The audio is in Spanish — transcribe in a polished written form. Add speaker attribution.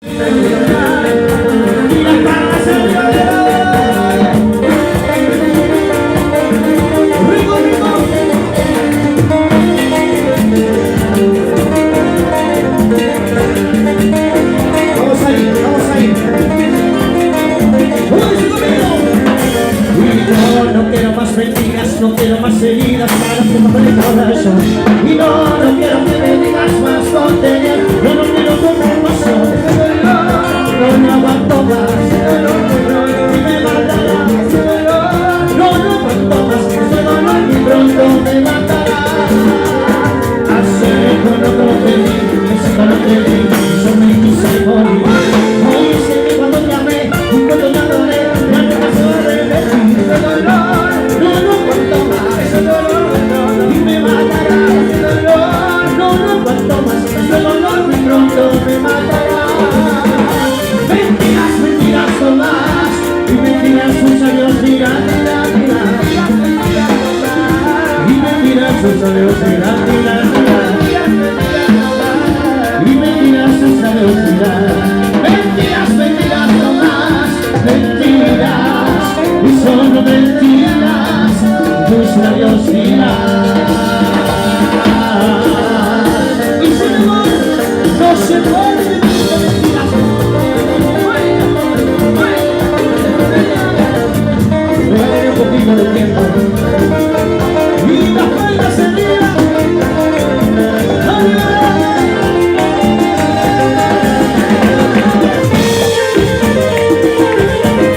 Speaker 1: No quiero más mentiras, no quiero más heridas para que me duele el corazón. Y no quiero que me digas más tonterías. Yo no quiero compasión. No aguanto más. Y me matará. No aguanto más. Ese dolor muy pronto me matará. Hace cuando te di, ese cuando te di, yo me quise morir. Hoy sé que cuando llamé, cuando te adoré, ya me pasó a repetir ese dolor. Me matará. Mentiras, mentiras son más. Y mentiras sus años dirán, dirán, dirán. Y mentiras sus años dirán, dirán, dirán. Y mentiras sus años dirán. Mentiras, mentiras son más. Mentiras, y solo mentiras tus labios dirán. Se puede mentiras. Regálame un poquito de tiempo.